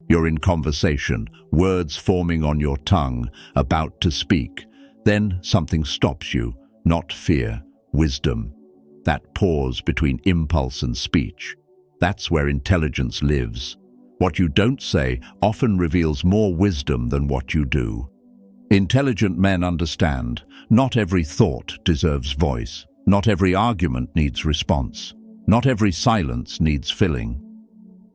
You're in conversation, words forming on your tongue, about to speak. Then something stops you, not fear, wisdom. That pause between impulse and speech. That's where intelligence lives. What you don't say often reveals more wisdom than what you do. Intelligent men understand, not every thought deserves voice. Not every argument needs response. Not every silence needs filling.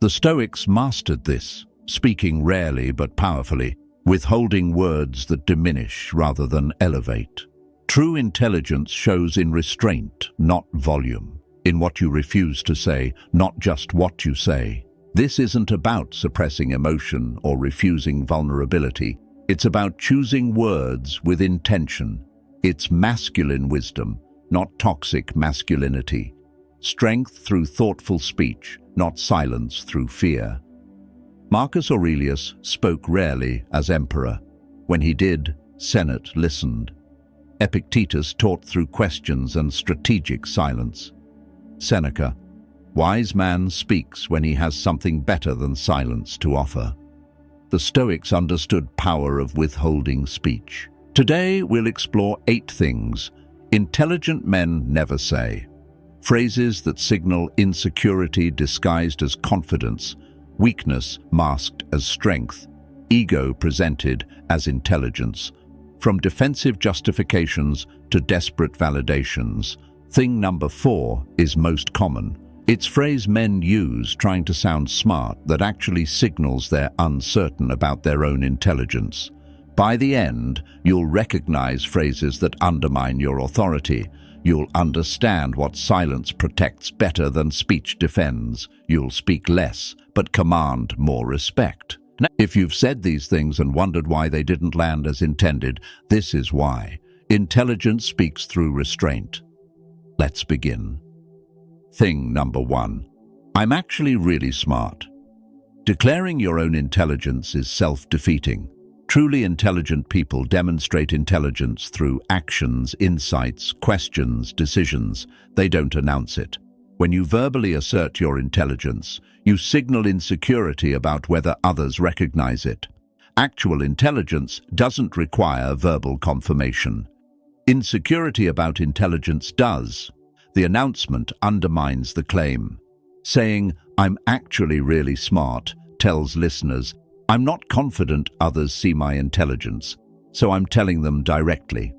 The Stoics mastered this, speaking rarely but powerfully, withholding words that diminish rather than elevate. True intelligence shows in restraint, not volume. In what you refuse to say, not just what you say. This isn't about suppressing emotion or refusing vulnerability. It's about choosing words with intention. It's masculine wisdom, not toxic masculinity. Strength through thoughtful speech, not silence through fear. Marcus Aurelius spoke rarely as emperor. When he did, Senate listened. Epictetus taught through questions and strategic silence. Seneca, wise man speaks when he has something better than silence to offer. The Stoics understood power of withholding speech. Today we'll explore 8 things intelligent men never say. Phrases that signal insecurity disguised as confidence, weakness masked as strength, ego presented as intelligence. From defensive justifications to desperate validations. Thing number 4 is most common. It's phrase men use trying to sound smart that actually signals they're uncertain about their own intelligence. By the end, you'll recognize phrases that undermine your authority. You'll understand what silence protects better than speech defends. You'll speak less, but command more respect. Now, if you've said these things and wondered why they didn't land as intended, this is why. Intelligence speaks through restraint. Let's begin. Thing number 1. I'm actually really smart. Declaring your own intelligence is self-defeating. Truly intelligent people demonstrate intelligence through actions, insights, questions, decisions. They don't announce it. When you verbally assert your intelligence, you signal insecurity about whether others recognize it. Actual intelligence doesn't require verbal confirmation. Insecurity about intelligence does. The announcement undermines the claim. Saying, "I'm actually really smart," tells listeners, "I'm not confident others see my intelligence, so I'm telling them directly."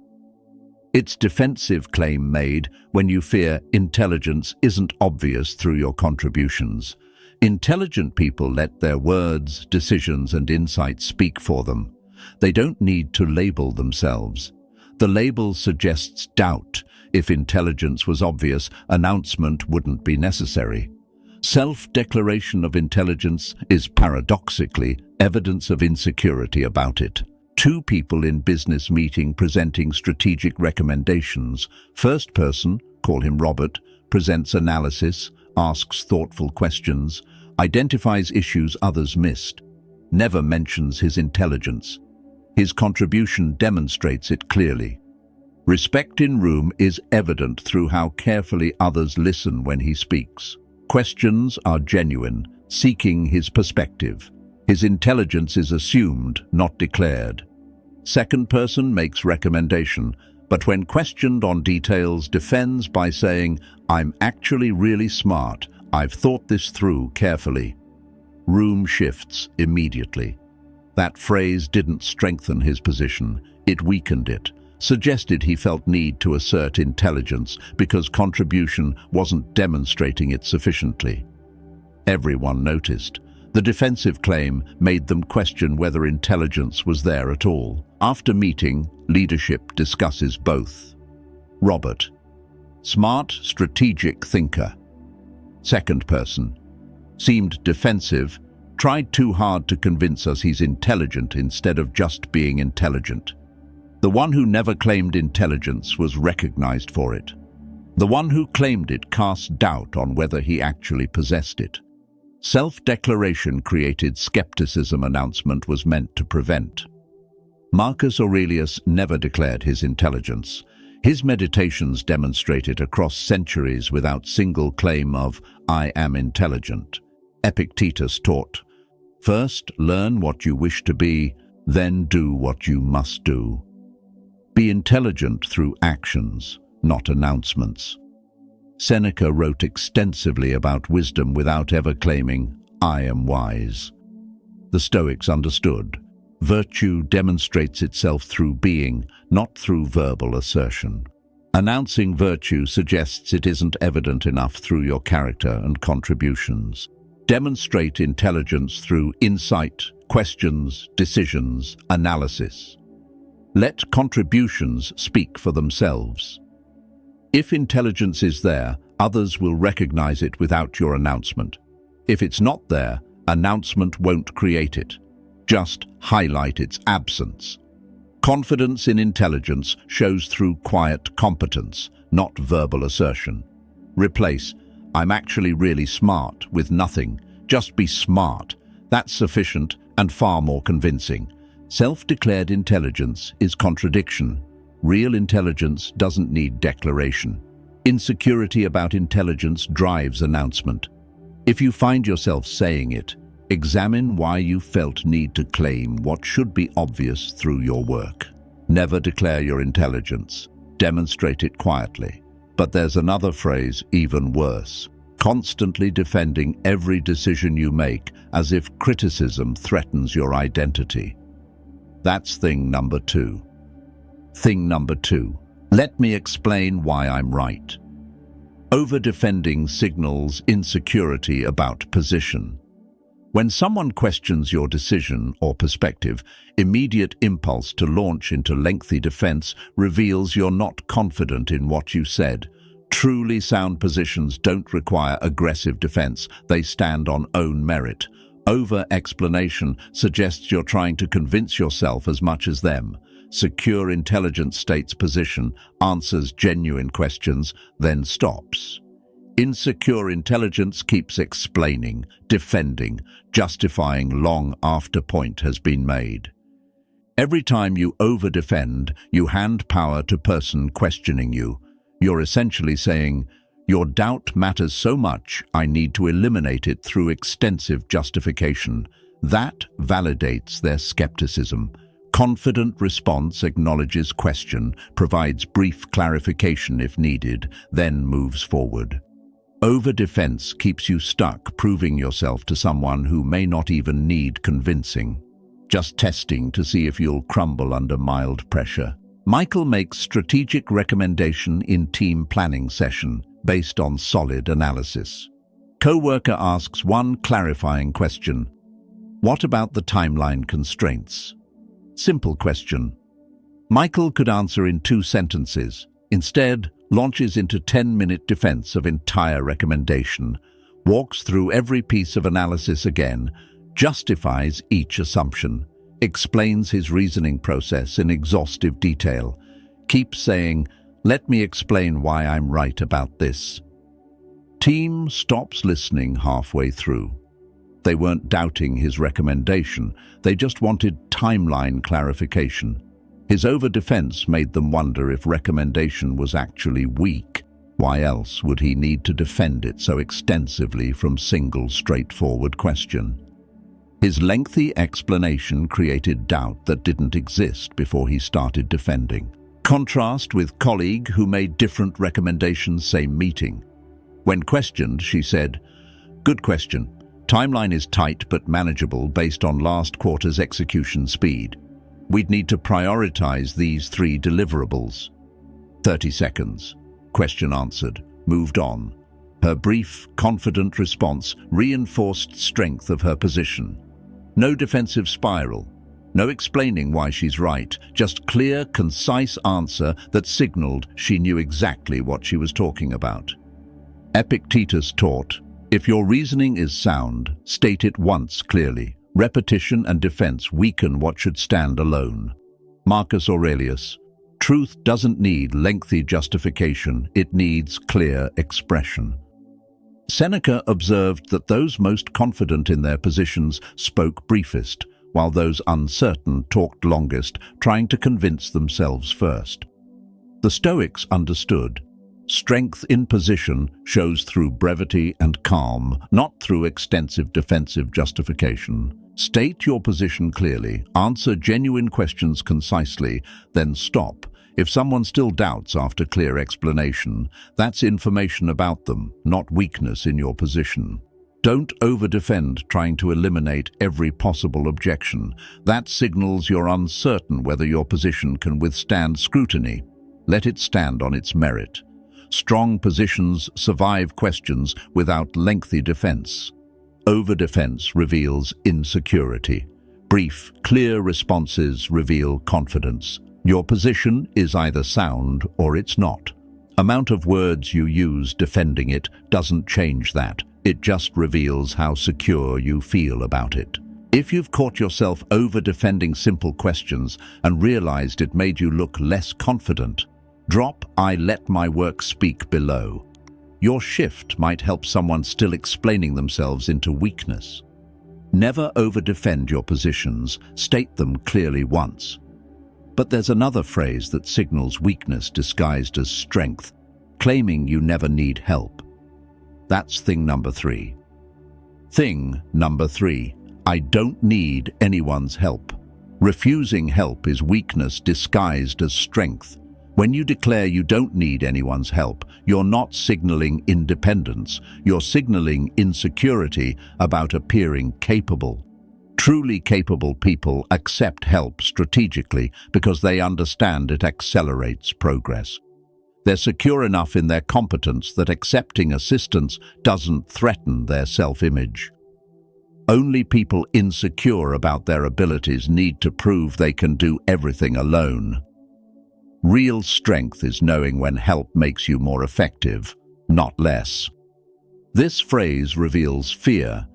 It's defensive claim made when you fear intelligence isn't obvious through your contributions. Intelligent people let their words, decisions, and insights speak for them. They don't need to label themselves. The label suggests doubt. If intelligence was obvious, announcement wouldn't be necessary. Self-declaration of intelligence is paradoxically evidence of insecurity about it. 2 people in business meeting presenting strategic recommendations. First person, call him Robert, presents analysis, asks thoughtful questions, identifies issues others missed, never mentions his intelligence. His contribution demonstrates it clearly. Respect in room is evident through how carefully others listen when he speaks. Questions are genuine, seeking his perspective. His intelligence is assumed, not declared. Second person makes recommendation, but when questioned on details defends by saying, "I'm actually really smart. I've thought this through carefully." Room shifts immediately. That phrase didn't strengthen his position, it weakened it. Suggested he felt need to assert intelligence because contribution wasn't demonstrating it sufficiently. Everyone noticed. The defensive claim made them question whether intelligence was there at all. After meeting, leadership discusses both. Robert, smart, strategic thinker. Second person, seemed defensive, tried too hard to convince us he's intelligent instead of just being intelligent. The one who never claimed intelligence was recognized for it. The one who claimed it cast doubt on whether he actually possessed it. Self-declaration created skepticism announcement was meant to prevent. Marcus Aurelius never declared his intelligence. His meditations demonstrate it across centuries without single claim of, "I am intelligent." Epictetus taught, First, learn what you wish to be, then do what you must do. Be intelligent through actions, not announcements. Seneca wrote extensively about wisdom without ever claiming, "I am wise." The Stoics understood. Virtue demonstrates itself through being, not through verbal assertion. Announcing virtue suggests it isn't evident enough through your character and contributions. Demonstrate intelligence through insight, questions, decisions, analysis. Let contributions speak for themselves. If intelligence is there, others will recognize it without your announcement. If it's not there, announcement won't create it. Just highlight its absence. Confidence in intelligence shows through quiet competence, not verbal assertion. Replace, "I'm actually really smart," with nothing. Just be smart. That's sufficient and far more convincing. Self-declared intelligence is contradiction. Real intelligence doesn't need declaration. Insecurity about intelligence drives announcement. If you find yourself saying it, examine why you felt need to claim what should be obvious through your work. Never declare your intelligence. Demonstrate it quietly. But there's another phrase even worse. Constantly defending every decision you make as if criticism threatens your identity. That's thing number 2. Thing number 2. Let me explain why I'm right. Over-defending signals insecurity about position. When someone questions your decision or perspective, immediate impulse to launch into lengthy defense reveals you're not confident in what you said. Truly sound positions don't require aggressive defense, they stand on own merit. Over-explanation suggests you're trying to convince yourself as much as them. Secure intelligence states position, answers genuine questions, then stops. Insecure intelligence keeps explaining, defending, justifying long after point has been made. Every time you over-defend, you hand power to person questioning you. You're essentially saying, "Your doubt matters so much, I need to eliminate it through extensive justification." That validates their skepticism. Confident response acknowledges question, provides brief clarification if needed, then moves forward. Over-defense keeps you stuck, proving yourself to someone who may not even need convincing. Just testing to see if you'll crumble under mild pressure. Michael makes strategic recommendation in team planning session based on solid analysis. Co-worker asks one clarifying question. What about the timeline constraints? Simple question. Michael could answer in 2 sentences. Instead, launches into 10-minute defense of entire recommendation, walks through every piece of analysis again, justifies each assumption, explains his reasoning process in exhaustive detail, keeps saying, "Let me explain why I'm right about this." Team stops listening halfway through. They weren't doubting his recommendation, they just wanted timeline clarification. His over-defense made them wonder if recommendation was actually weak. Why else would he need to defend it so extensively from single straightforward question? His lengthy explanation created doubt that didn't exist before he started defending. Contrast with colleague who made different recommendations same meeting. When questioned, she said, "Good question. Timeline is tight but manageable based on last quarter's execution speed. We'd need to prioritize these 3 deliverables." 30 seconds. Question answered. Moved on. Her brief, confident response reinforced strength of her position. No defensive spiral. No explaining why she's right. Just clear, concise answer that signaled she knew exactly what she was talking about. Epictetus taught, "If your reasoning is sound, state it once clearly. Repetition and defense weaken what should stand alone." Marcus Aurelius, "Truth doesn't need lengthy justification, it needs clear expression." Seneca observed that those most confident in their positions spoke briefest, while those uncertain talked longest, trying to convince themselves first. The Stoics understood. Strength in position shows through brevity and calm, not through extensive defensive justification. State your position clearly, answer genuine questions concisely, then stop. If someone still doubts after clear explanation, that's information about them, not weakness in your position. Don't over-defend trying to eliminate every possible objection. That signals you're uncertain whether your position can withstand scrutiny. Let it stand on its merit. Strong positions survive questions without lengthy defense. Over-defense reveals insecurity. Brief, clear responses reveal confidence. Your position is either sound or it's not. Amount of words you use defending it doesn't change that. It just reveals how secure you feel about it. If you've caught yourself over-defending simple questions and realized it made you look less confident, drop "I let my work speak" below. Your shift might help someone still explaining themselves into weakness. Never over-defend your positions, state them clearly once. But there's another phrase that signals weakness disguised as strength, claiming you never need help. That's thing number 3. Thing number 3, I don't need anyone's help. Refusing help is weakness disguised as strength. When you declare you don't need anyone's help, you're not signaling independence, you're signaling insecurity about appearing capable. Truly capable people accept help strategically because they understand it accelerates progress. They're secure enough in their competence that accepting assistance doesn't threaten their self-image. Only people insecure about their abilities need to prove they can do everything alone. Real strength is knowing when help makes you more effective, not less. This phrase reveals fear.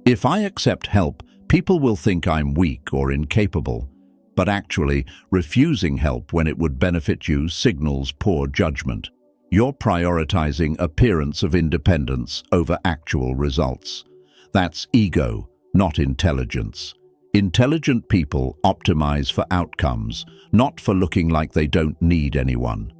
If I accept help, people will think I'm weak or incapable. But actually, refusing help when it would benefit you signals poor judgment. You're prioritizing appearance of independence over actual results. That's ego, not intelligence. Intelligent people optimize for outcomes, not for looking like they don't need anyone.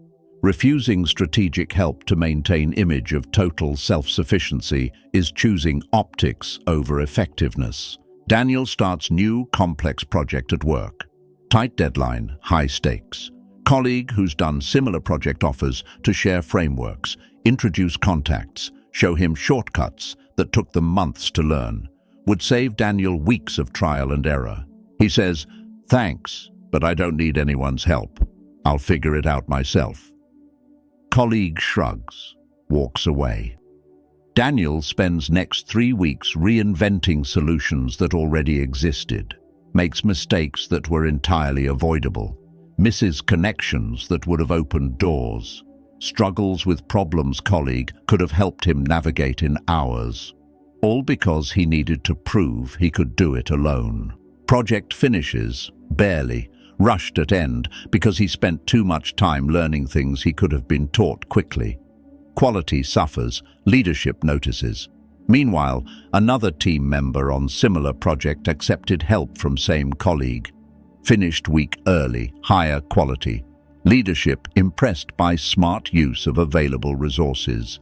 Refusing strategic help to maintain image of total self-sufficiency is choosing optics over effectiveness. Daniel starts new, complex project at work. Tight deadline, high stakes. Colleague who's done similar project offers to share frameworks, introduce contacts, show him shortcuts that took them months to learn. Would save Daniel weeks of trial and error. He says, "Thanks, but I don't need anyone's help. I'll figure it out myself." Colleague shrugs, walks away. Daniel spends next 3 weeks reinventing solutions that already existed, makes mistakes that were entirely avoidable, misses connections that would have opened doors, struggles with problems colleague could have helped him navigate in hours, all because he needed to prove he could do it alone. Project finishes, barely, rushed at end because he spent too much time learning things he could have been taught quickly. Quality suffers, leadership notices. Meanwhile, another team member on similar project accepted help from same colleague. Finished week early, higher quality. Leadership impressed by smart use of available resources.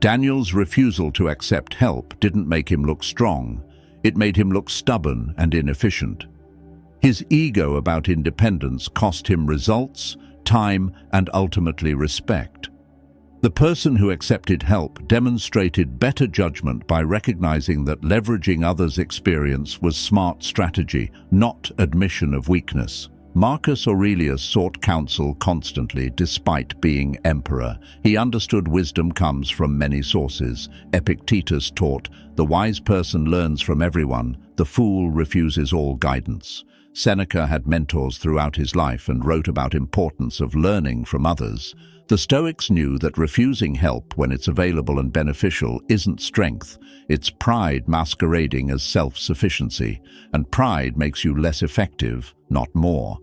Daniel's refusal to accept help didn't make him look strong. It made him look stubborn and inefficient. His ego about independence cost him results, time, and ultimately respect. The person who accepted help demonstrated better judgment by recognizing that leveraging others' experience was smart strategy, not admission of weakness. Marcus Aurelius sought counsel constantly despite being emperor. He understood wisdom comes from many sources. Epictetus taught, "The wise person learns from everyone, the fool refuses all guidance." Seneca had mentors throughout his life and wrote about importance of learning from others. The Stoics knew that refusing help when it's available and beneficial isn't strength, it's pride masquerading as self-sufficiency, and pride makes you less effective, not more.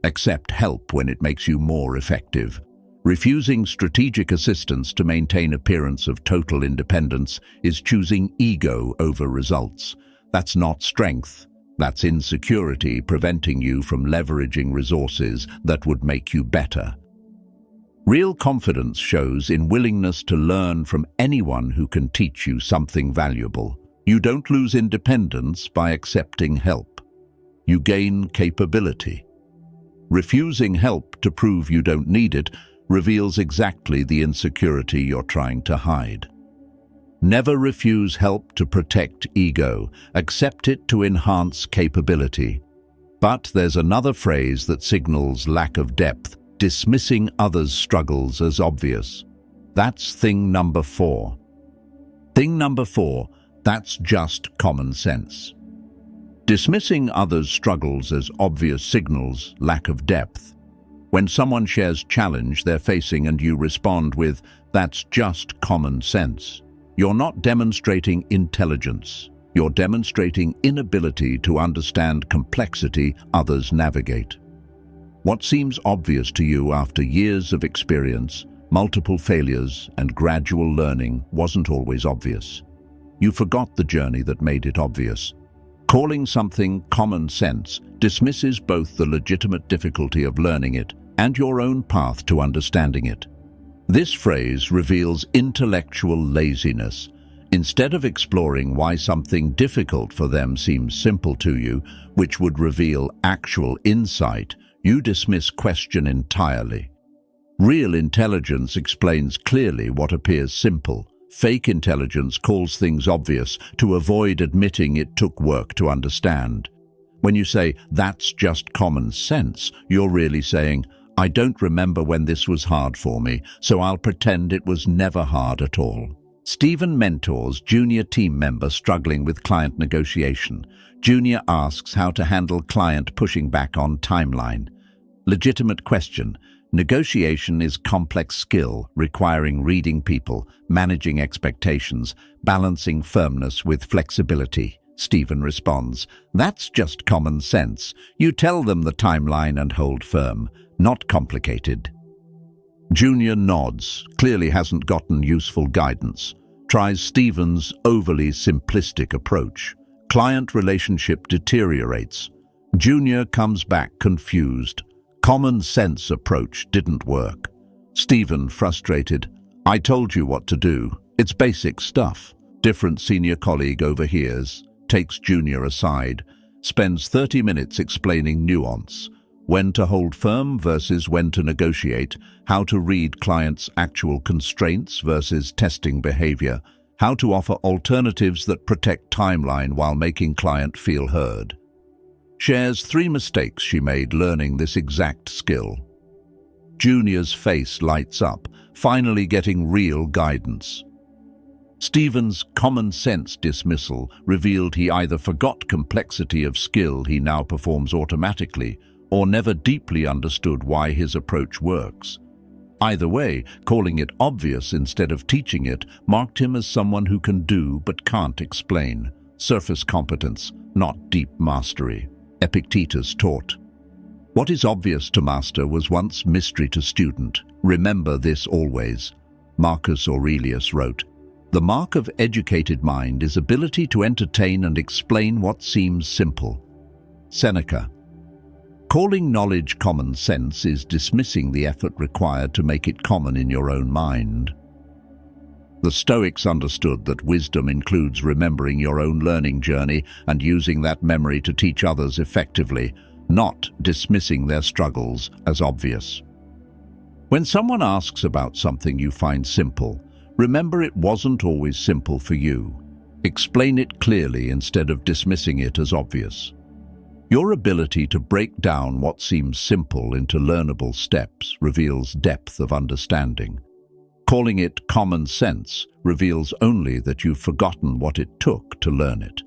Accept help when it makes you more effective. Refusing strategic assistance to maintain appearance of total independence is choosing ego over results. That's not strength, that's insecurity preventing you from leveraging resources that would make you better. Real confidence shows in willingness to learn from anyone who can teach you something valuable. You don't lose independence by accepting help. You gain capability. Refusing help to prove you don't need it reveals exactly the insecurity you're trying to hide. Never refuse help to protect ego. Accept it to enhance capability. But there's another phrase that signals lack of depth: dismissing others' struggles as obvious. That's thing number 4. Thing number 4, that's just common sense. Dismissing others' struggles as obvious signals lack of depth. When someone shares challenge they're facing and you respond with, "That's just common sense," you're not demonstrating intelligence. You're demonstrating inability to understand complexity others navigate. What seems obvious to you after years of experience, multiple failures, and gradual learning wasn't always obvious. You forgot the journey that made it obvious. Calling something common sense dismisses both the legitimate difficulty of learning it and your own path to understanding it. This phrase reveals intellectual laziness. Instead of exploring why something difficult for them seems simple to you, which would reveal actual insight, you dismiss question entirely. Real intelligence explains clearly what appears simple. Fake intelligence calls things obvious to avoid admitting it took work to understand. When you say, "That's just common sense," you're really saying, "I don't remember when this was hard for me, so I'll pretend it was never hard at all." Stephen mentors junior team member struggling with client negotiation. Junior asks how to handle client pushing back on timeline. Legitimate question. Negotiation is complex skill requiring reading people, managing expectations, balancing firmness with flexibility. Stephen responds, "That's just common sense. You tell them the timeline and hold firm. Not complicated." Junior nods, clearly hasn't gotten useful guidance. Tries Stephen's overly simplistic approach. Client relationship deteriorates. Junior comes back confused. Common sense approach didn't work. Stephen, frustrated, "I told you what to do. It's basic stuff." Different senior colleague overhears, takes Junior aside, spends 30 minutes explaining nuance. When to hold firm versus when to negotiate, how to read clients' actual constraints versus testing behavior, how to offer alternatives that protect timeline while making client feel heard. Shares 3 mistakes she made learning this exact skill. Junior's face lights up, finally getting real guidance. Stephen's common sense dismissal revealed he either forgot complexity of skill he now performs automatically or never deeply understood why his approach works. Either way, calling it obvious instead of teaching it marked him as someone who can do but can't explain. Surface competence, not deep mastery. Epictetus taught, "What is obvious to master was once mystery to student. Remember this always." Marcus Aurelius wrote, "The mark of educated mind is ability to entertain and explain what seems simple." Seneca. Calling knowledge common sense is dismissing the effort required to make it common in your own mind. The Stoics understood that wisdom includes remembering your own learning journey and using that memory to teach others effectively, not dismissing their struggles as obvious. When someone asks about something you find simple, remember it wasn't always simple for you. Explain it clearly instead of dismissing it as obvious. Your ability to break down what seems simple into learnable steps reveals depth of understanding. Calling it common sense reveals only that you've forgotten what it took to learn it.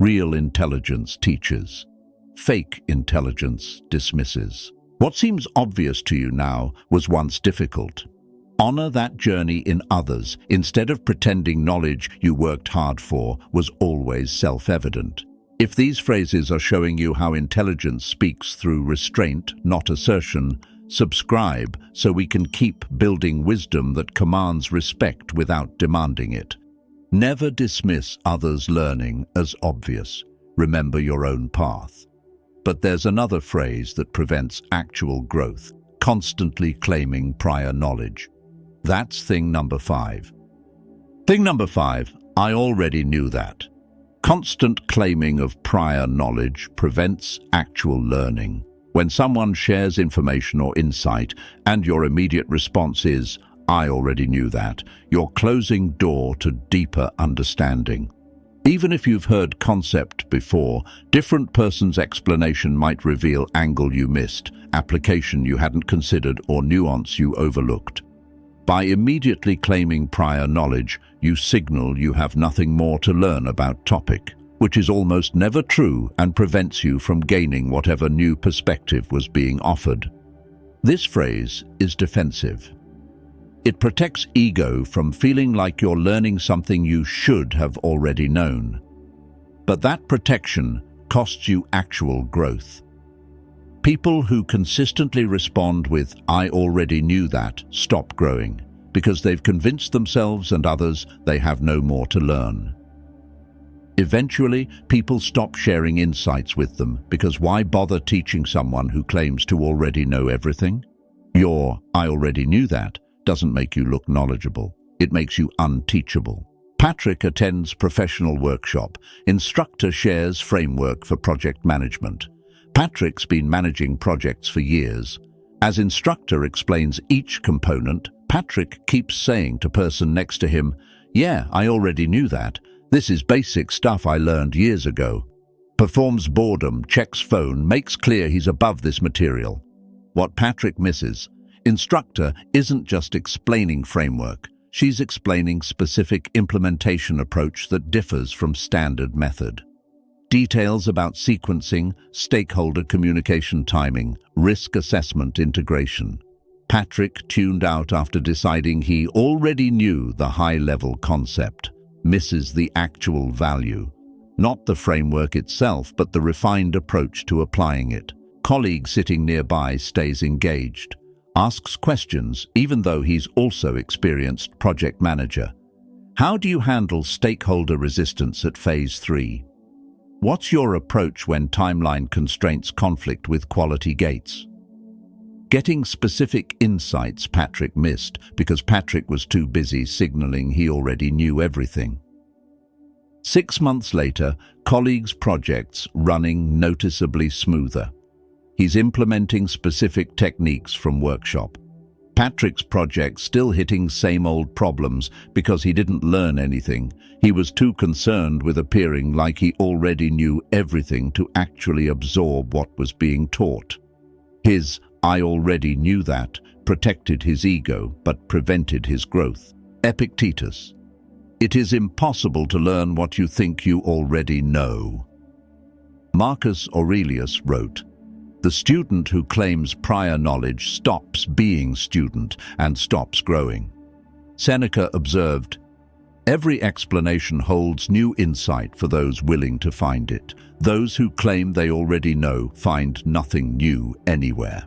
Real intelligence teaches. Fake intelligence dismisses. What seems obvious to you now was once difficult. Honor that journey in others instead of pretending knowledge you worked hard for was always self-evident. If these phrases are showing you how intelligence speaks through restraint, not assertion, subscribe so we can keep building wisdom that commands respect without demanding it. Never dismiss others' learning as obvious. Remember your own path. But there's another phrase that prevents actual growth, constantly claiming prior knowledge. That's thing number 5. Thing number 5, I already knew that. Constant claiming of prior knowledge prevents actual learning. When someone shares information or insight and your immediate response is, "I already knew that," you're closing door to deeper understanding. Even if you've heard concept before, different person's explanation might reveal angle you missed, application you hadn't considered, or nuance you overlooked. By immediately claiming prior knowledge, you signal you have nothing more to learn about topic, which is almost never true and prevents you from gaining whatever new perspective was being offered. This phrase is defensive. It protects ego from feeling like you're learning something you should have already known. But that protection costs you actual growth. People who consistently respond with, "I already knew that," stop growing, because they've convinced themselves and others they have no more to learn. Eventually, people stop sharing insights with them, because why bother teaching someone who claims to already know everything? Your "I already knew that" doesn't make you look knowledgeable. It makes you unteachable. Patrick attends professional workshop. Instructor shares framework for project management. Patrick's been managing projects for years. As instructor explains each component, Patrick keeps saying to person next to him, "Yeah, I already knew that. This is basic stuff I learned years ago." Performs boredom, checks phone, makes clear he's above this material. What Patrick misses: instructor isn't just explaining framework. She's explaining specific implementation approach that differs from standard method. Details about sequencing, stakeholder communication timing, risk assessment integration. Patrick tuned out after deciding he already knew the high-level concept, misses the actual value. Not the framework itself, but the refined approach to applying it. Colleague sitting nearby stays engaged, asks questions even though he's also experienced project manager. How do you handle stakeholder resistance at phase 3? What's your approach when timeline constraints conflict with quality gates? Getting specific insights Patrick missed because Patrick was too busy signaling he already knew everything. 6 months later, colleagues' projects running noticeably smoother. He's implementing specific techniques from workshop. Patrick's project still hitting same old problems because he didn't learn anything. He was too concerned with appearing like he already knew everything to actually absorb what was being taught. His "I already knew that" protected his ego but prevented his growth. Epictetus. It is impossible to learn what you think you already know. Marcus Aurelius wrote, "The student who claims prior knowledge stops being student and stops growing." Seneca observed, "Every explanation holds new insight for those willing to find it. Those who claim they already know find nothing new anywhere."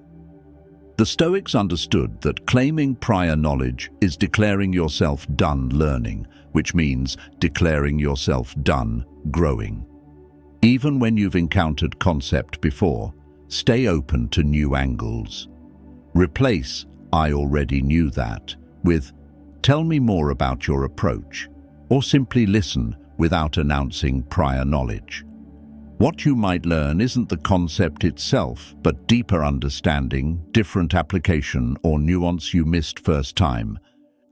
The Stoics understood that claiming prior knowledge is declaring yourself done learning, which means declaring yourself done growing. Even when you've encountered concept before, stay open to new angles. Replace "I already knew that" with "Tell me more about your approach," or simply listen without announcing prior knowledge. What you might learn isn't the concept itself, but deeper understanding, different application, or nuance you missed first time.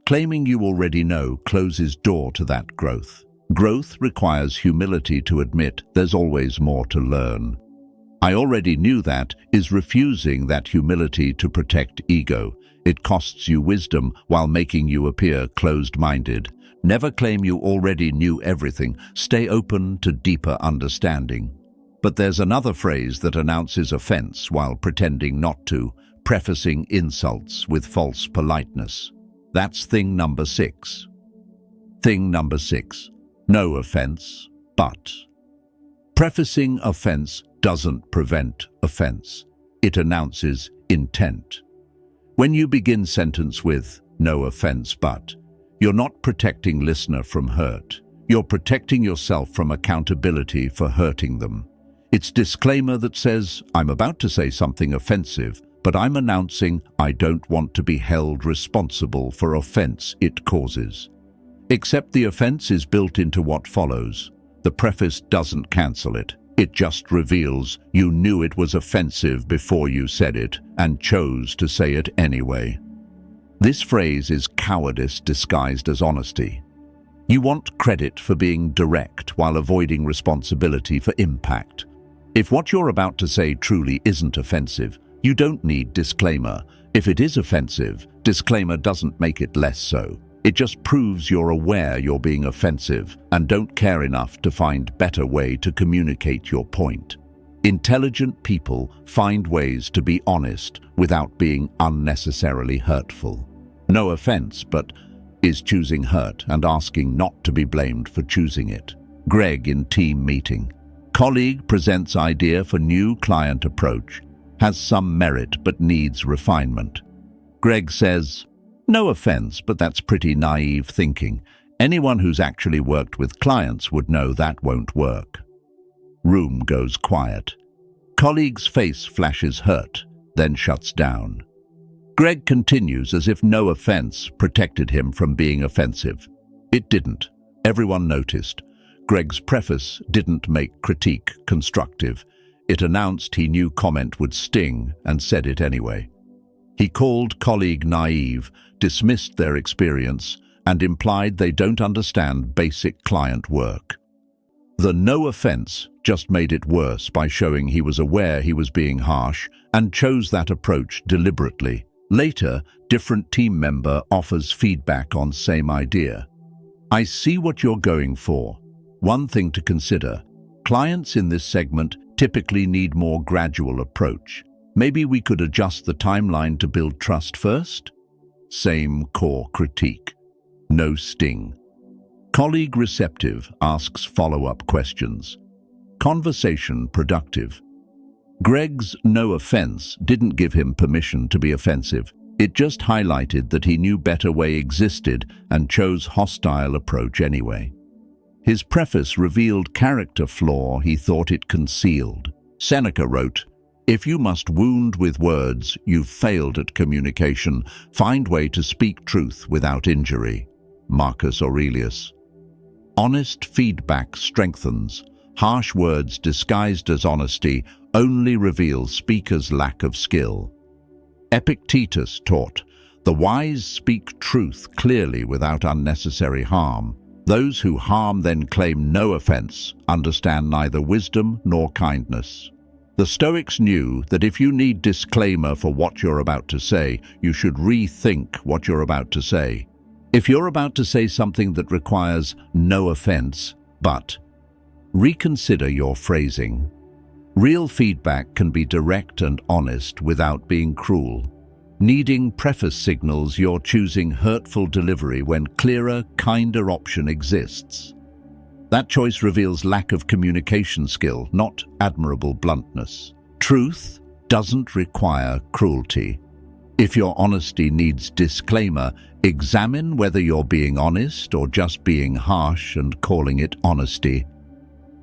Claiming you already know closes door to that growth. Growth requires humility to admit there's always more to learn. "I already knew that" is refusing that humility to protect ego. It costs you wisdom while making you appear closed-minded. Never claim you already knew everything. Stay open to deeper understanding. But there's another phrase that announces offense while pretending not to, prefacing insults with false politeness. That's thing number 6. Thing number 6. No offense, but. Prefacing offense doesn't prevent offense. It announces intent. When you begin sentence with "no offense, but," you're not protecting listener from hurt. You're protecting yourself from accountability for hurting them. It's disclaimer that says, "I'm about to say something offensive, but I'm announcing I don't want to be held responsible for offense it causes." Except the offense is built into what follows. The preface doesn't cancel it. It just reveals you knew it was offensive before you said it and chose to say it anyway. This phrase is cowardice disguised as honesty. You want credit for being direct while avoiding responsibility for impact. If what you're about to say truly isn't offensive, you don't need disclaimer. If it is offensive, disclaimer doesn't make it less so. It just proves you're aware you're being offensive and don't care enough to find better way to communicate your point. Intelligent people find ways to be honest without being unnecessarily hurtful. No offense, but is choosing hurt and asking not to be blamed for choosing it. Greg in team meeting. Colleague presents idea for new client approach. Has some merit but needs refinement. Greg says, "No offense, but that's pretty naive thinking. Anyone who's actually worked with clients would know that won't work." Room goes quiet. Colleague's face flashes hurt, then shuts down. Greg continues as if no offense protected him from being offensive. It didn't. Everyone noticed. Greg's preface didn't make critique constructive. It announced he knew comment would sting and said it anyway. He called colleague naive, dismissed their experience, and implied they don't understand basic client work. The no offense just made it worse by showing he was aware he was being harsh and chose that approach deliberately. Later, different team member offers feedback on same idea. "I see what you're going for. One thing to consider, clients in this segment typically need more gradual approach. Maybe we could adjust the timeline to build trust first?" Same core critique. No sting. Colleague receptive, asks follow-up questions. Conversation productive. Greg's no offense didn't give him permission to be offensive. It just highlighted that he knew better way existed and chose hostile approach anyway. His preface revealed character flaw he thought it concealed. Seneca wrote, "If you must wound with words, you've failed at communication. Find way to speak truth without injury." Marcus Aurelius. Honest feedback strengthens. Harsh words disguised as honesty only reveal speaker's lack of skill. Epictetus taught, "The wise speak truth clearly without unnecessary harm. Those who harm then claim no offense understand neither wisdom nor kindness." The Stoics knew that if you need disclaimer for what you're about to say, you should rethink what you're about to say. If you're about to say something that requires no offense, but reconsider your phrasing. Real feedback can be direct and honest without being cruel. Needing preface signals you're choosing hurtful delivery when clearer, kinder option exists. That choice reveals lack of communication skill, not admirable bluntness. Truth doesn't require cruelty. If your honesty needs disclaimer, examine whether you're being honest or just being harsh and calling it honesty.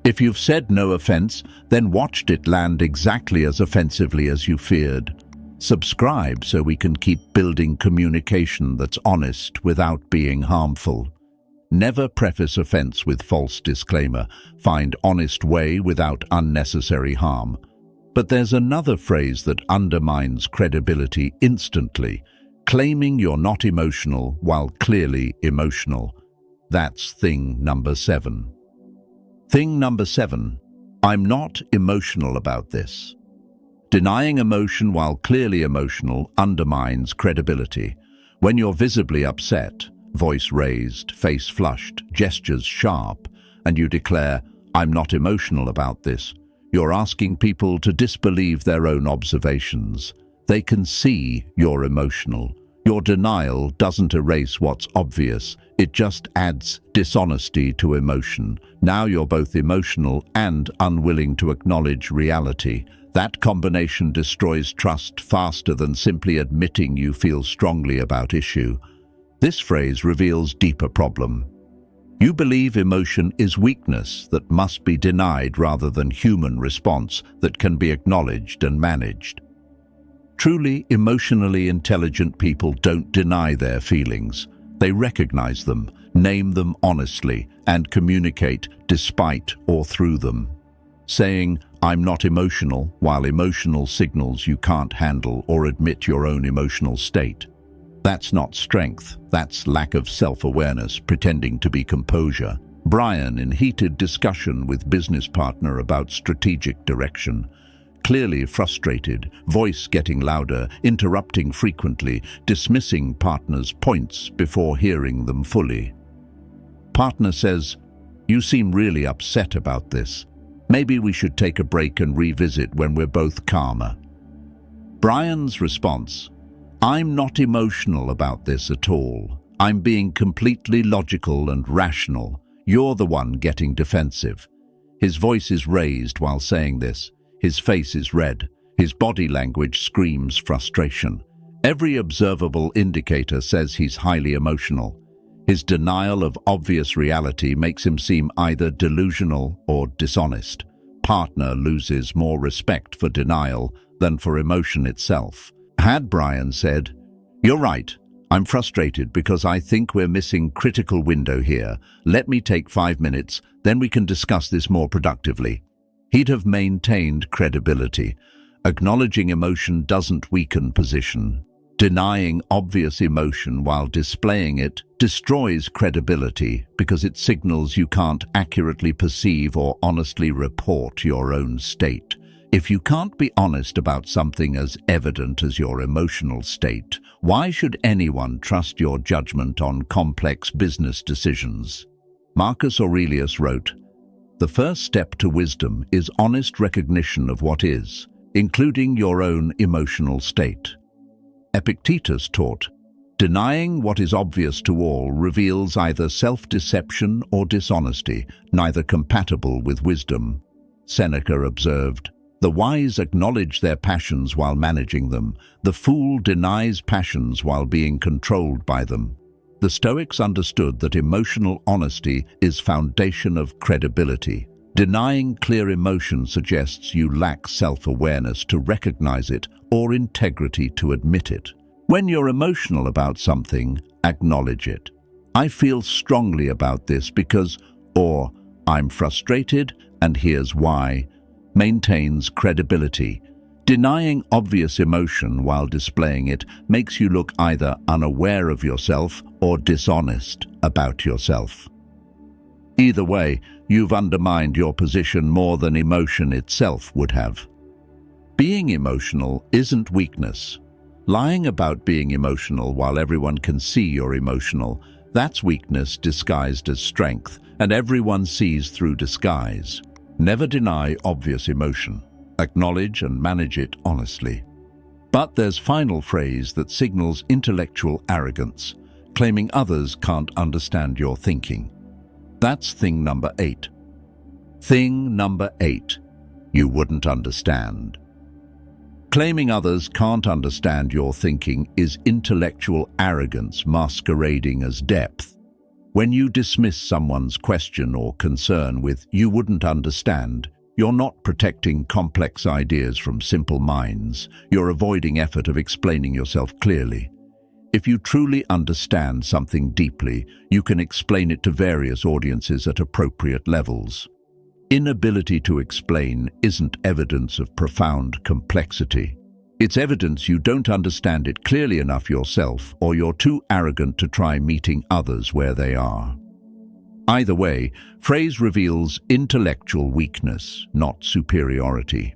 If you've said no offense, then watched it land exactly as offensively as you feared. Subscribe so we can keep building communication that's honest without being harmful. Never preface offense with false disclaimer. Find honest way without unnecessary harm. But there's another phrase that undermines credibility instantly, claiming you're not emotional while clearly emotional. That's thing number 7. Thing number 7, I'm not emotional about this. Denying emotion while clearly emotional undermines credibility. When you're visibly upset, voice raised, face flushed, gestures sharp, and you declare, "I'm not emotional about this," you're asking people to disbelieve their own observations. They can see you're emotional. Your denial doesn't erase what's obvious. It just adds dishonesty to emotion. Now you're both emotional and unwilling to acknowledge reality. That combination destroys trust faster than simply admitting you feel strongly about issue. This phrase reveals deeper problem. You believe emotion is weakness that must be denied rather than human response that can be acknowledged and managed. Truly emotionally intelligent people don't deny their feelings. They recognize them, Name them honestly and communicate despite or through them. Saying, "I'm not emotional," while emotional signals you can't handle or admit your own emotional state. That's not strength, that's lack of self-awareness pretending to be composure. Brian in heated discussion with business partner about strategic direction. Clearly frustrated, voice getting louder, interrupting frequently, dismissing partner's points before hearing them fully. Partner says, "You seem really upset about this. Maybe we should take a break and revisit when we're both calmer." Brian's response, "I'm not emotional about this at all. I'm being completely logical and rational. You're the one getting defensive." His voice is raised while saying this. His face is red. His body language screams frustration. Every observable indicator says he's highly emotional. His denial of obvious reality makes him seem either delusional or dishonest. Partner loses more respect for denial than for emotion itself. Had Brian said, "You're right, I'm frustrated because I think we're missing critical window here. Let me take 5 minutes, then we can discuss this more productively," he'd have maintained credibility. Acknowledging emotion doesn't weaken position. Denying obvious emotion while displaying it destroys credibility because it signals you can't accurately perceive or honestly report your own state. If you can't be honest about something as evident as your emotional state, why should anyone trust your judgment on complex business decisions? Marcus Aurelius wrote, "The first step to wisdom is honest recognition of what is, including your own emotional state." Epictetus taught, "Denying what is obvious to all reveals either self-deception or dishonesty, neither compatible with wisdom." Seneca observed, "The wise acknowledge their passions while managing them. The fool denies passions while being controlled by them." The Stoics understood that emotional honesty is foundation of credibility. Denying clear emotion suggests you lack self-awareness to recognize it or integrity to admit it. When you're emotional about something, acknowledge it. "I feel strongly about this because," or "I'm frustrated and here's why," maintains credibility. Denying obvious emotion while displaying it makes you look either unaware of yourself or dishonest about yourself. Either way, you've undermined your position more than emotion itself would have. Being emotional isn't weakness. Lying about being emotional while everyone can see you're emotional, that's weakness disguised as strength, and everyone sees through disguise. Never deny obvious emotion. Acknowledge and manage it honestly. But there's final phrase that signals intellectual arrogance, claiming others can't understand your thinking. That's thing number 8. Thing number 8. You wouldn't understand. Claiming others can't understand your thinking is intellectual arrogance masquerading as depth. When you dismiss someone's question or concern with "you wouldn't understand," you're not protecting complex ideas from simple minds. You're avoiding effort of explaining yourself clearly. If you truly understand something deeply, you can explain it to various audiences at appropriate levels. Inability to explain isn't evidence of profound complexity. It's evidence you don't understand it clearly enough yourself, or you're too arrogant to try meeting others where they are. Either way, phrase reveals intellectual weakness, not superiority.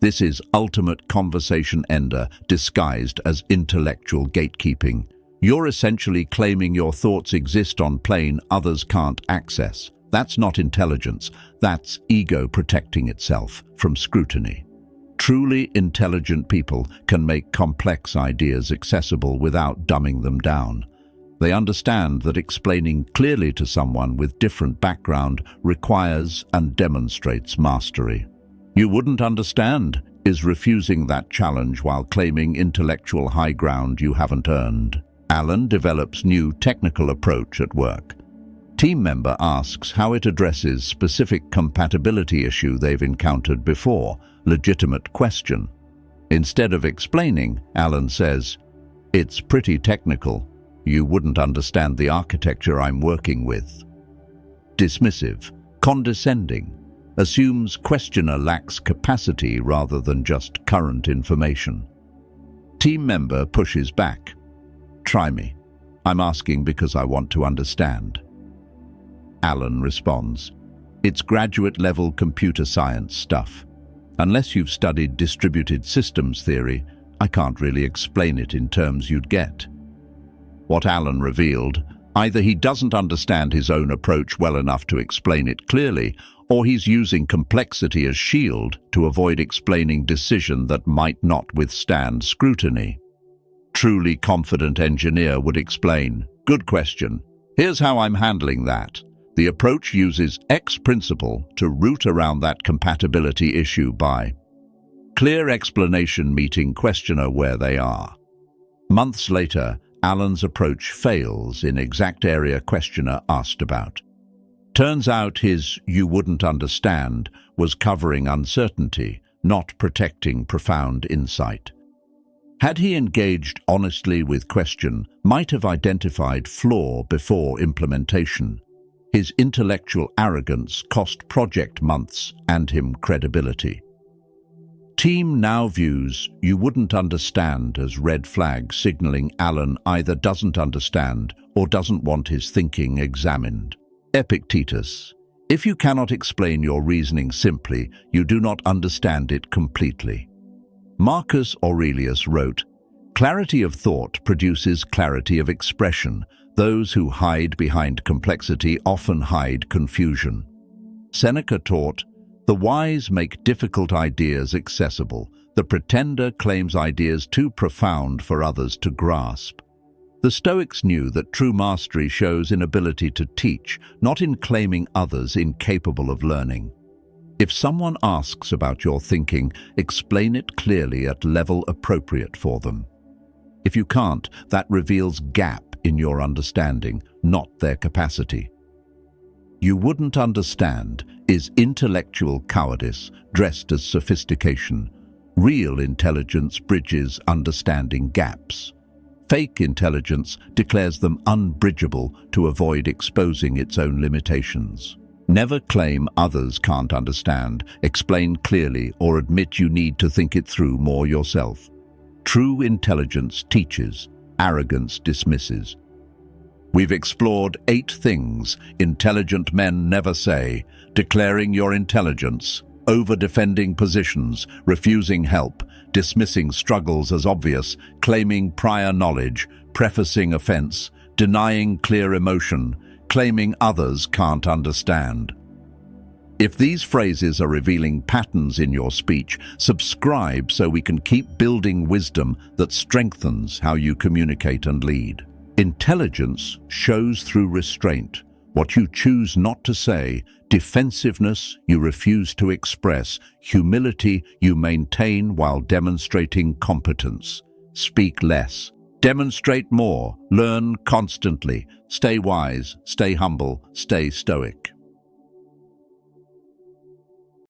This is ultimate conversation ender disguised as intellectual gatekeeping. You're essentially claiming your thoughts exist on plane others can't access. That's not intelligence, that's ego protecting itself from scrutiny. Truly intelligent people can make complex ideas accessible without dumbing them down. They understand that explaining clearly to someone with different background requires and demonstrates mastery. "You wouldn't understand" is refusing that challenge while claiming intellectual high ground you haven't earned. Alan develops new technical approach at work. Team member asks how it addresses specific compatibility issue they've encountered before. Legitimate question. Instead of explaining, Alan says, "It's pretty technical. You wouldn't understand the architecture I'm working with. Dismissive, condescending, assumes questioner lacks capacity rather than just current information. Team member pushes back. Try me. I'm asking because I want to understand. Alan responds, it's graduate-level computer science stuff. Unless you've studied distributed systems theory, I can't really explain it in terms you'd get. What Alan revealed, either he doesn't understand his own approach well enough to explain it clearly, or he's using complexity as shield to avoid explaining decision that might not withstand scrutiny. Truly confident engineer would explain, good question. Here's how I'm handling that. The approach uses X principle to root around that compatibility issue by clear explanation meeting questioner where they are. Months later, Alan's approach fails in exact area questioner asked about. Turns out his "you wouldn't understand" was covering uncertainty, not protecting profound insight. Had he engaged honestly with question, might have identified flaw before implementation. His intellectual arrogance cost project months and him credibility. Team now views "you wouldn't understand" as red flag, signaling Alan either doesn't understand or doesn't want his thinking examined. Epictetus, if you cannot explain your reasoning simply, you do not understand it completely. Marcus Aurelius wrote, clarity of thought produces clarity of expression. Those who hide behind complexity often hide confusion. Seneca taught, the wise make difficult ideas accessible. The pretender claims ideas too profound for others to grasp. The Stoics knew that true mastery shows in ability to teach, not in claiming others incapable of learning. If someone asks about your thinking, explain it clearly at level appropriate for them. If you can't, that reveals gap in your understanding, not their capacity. You wouldn't understand is intellectual cowardice dressed as sophistication. Real intelligence bridges understanding gaps. Fake intelligence declares them unbridgeable to avoid exposing its own limitations. Never claim others can't understand, explain clearly, or admit you need to think it through more yourself. True intelligence teaches, arrogance dismisses. We've explored 8 things intelligent men never say: declaring your intelligence, over-defending positions, refusing help, dismissing struggles as obvious, claiming prior knowledge, prefacing offense, denying clear emotion, claiming others can't understand. If these phrases are revealing patterns in your speech, subscribe so we can keep building wisdom that strengthens how you communicate and lead. Intelligence shows through restraint. What you choose not to say, defensiveness you refuse to express, humility you maintain while demonstrating competence. Speak less. Demonstrate more. Learn constantly. Stay wise. Stay humble. Stay stoic.